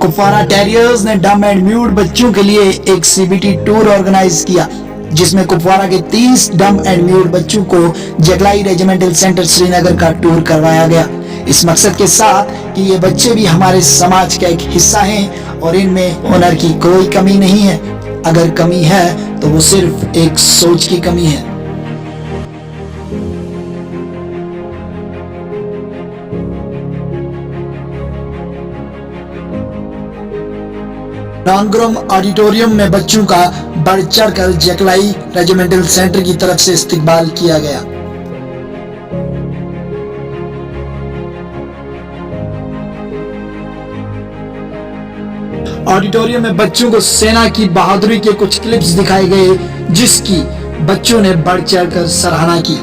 Kupwara terriers ने डम and mute बच्चों के लिए एक सीबीटी टूर ऑर्गेनाइज किया, जिसमें कुपवारा के 30 डम एंड म्यूट बच्चों को जगलाई रेजिमेंटल सेंटर श्रीनगर का टूर करवाया गया, इस मकसद के साथ कि ये बच्चे भी हमारे समाज का एक हिस्सा हैं और इनमें हुनर की कोई कमी नहीं है। अगर कमी है तो वो सिर्फ एक सोच की कमी है। नांगरम ऑडिटोरियम में बच्चों का बढ़ चढ़कर जगलाई रेजिमेंटल सेंटर की तरफ से इस्तकबाल किया गया। ऑडिटोरियम में बच्चों को सेना की बहादुरी के कुछ क्लिप्स दिखाए गए, जिसकी बच्चों ने बढ़ चढ़कर सराहना की।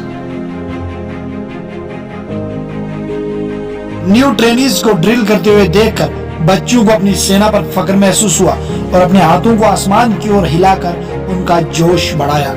न्यू ट्रेनीज को ड्रिल करते हुए देखकर बच्चों को अपनी सेना पर फख्र महसूस हुआ और अपने हाथों को आसमान की ओर हिलाकर उनका जोश बढ़ाया।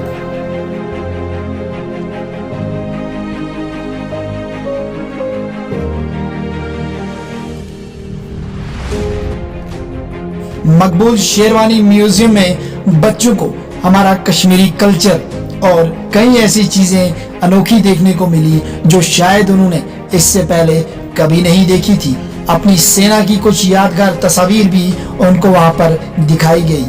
मकबूल शेरवानी म्यूजियम में बच्चों को हमारा कश्मीरी कल्चर और कई ऐसी चीजें अनोखी देखने को मिली जो शायद उन्होंने इससे पहले कभी नहीं देखी थी। अपनी सेना की कुछ यादगार तस्वीर भी उनको वहां पर दिखाई गई।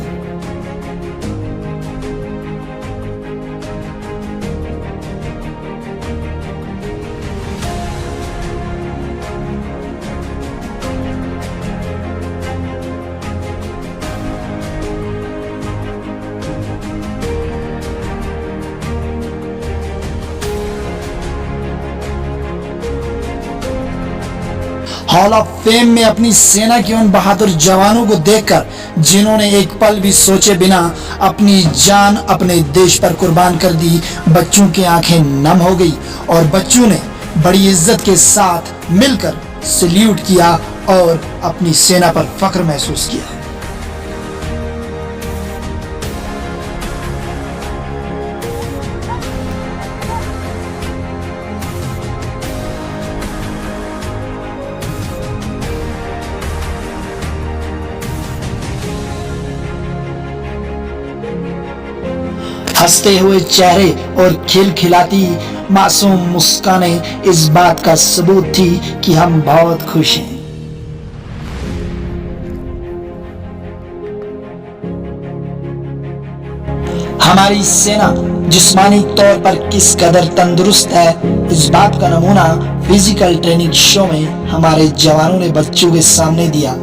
हॉल ऑफ फेम में अपनी सेना के उन बहादुर जवानों को देखकर जिन्होंने एक पल भी सोचे बिना अपनी जान अपने देश पर कुर्बान कर दी, बच्चों की आंखें नम हो गई और बच्चों ने बड़ी इज्जत के साथ मिलकर सल्यूट किया और अपनी सेना पर फख्र महसूस किया। हंसते हुए चेहरे और खिलखिलाती मासूम मुस्कानें इस बात का सबूत थी कि हम बहुत खुश हैं। हमारी सेना जिस्मानी तौर पर किस कदर तंदुरुस्त है, इस बात का नमूना फिजिकल ट्रेनिंग शो में हमारे जवानों ने बच्चों के सामने दिया।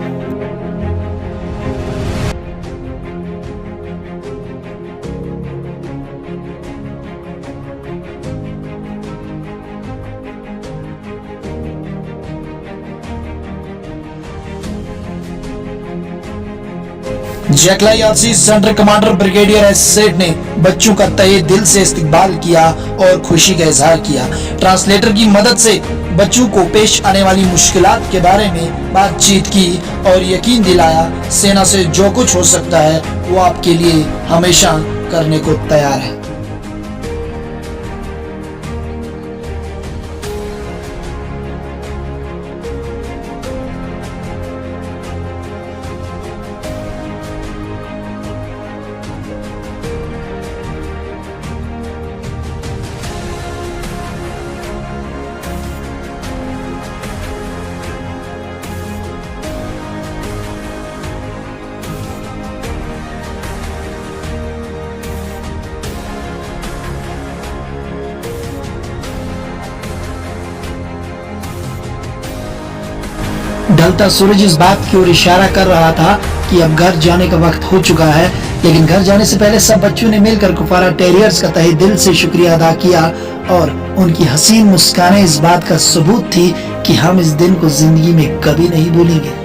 जगलाई RC centre commander brigadier S Seth ने बच्चों का तहे दिल से इस्तकबाल किया और खुशी का इजहार किया। ट्रांसलेटर की मदद से बच्चों को पेश आने वाली मुश्किलात के बारे में बातचीत की और यकीन दिलाया सेना से जो कुछ हो सकता है वो आपके लिए हमेशा करने को तैयार है। ढलता सूरज इस बात की ओर इशारा कर रहा था कि अब घर जाने का वक्त हो चुका है, लेकिन घर जाने से पहले सब बच्चों ने मिलकर कुपवारा टेरियर्स का तहे दिल से शुक्रिया अदा किया और उनकी हसीन मुस्कानें इस बात का सबूत थी कि हम इस दिन को जिंदगी में कभी नहीं भूलेंगे।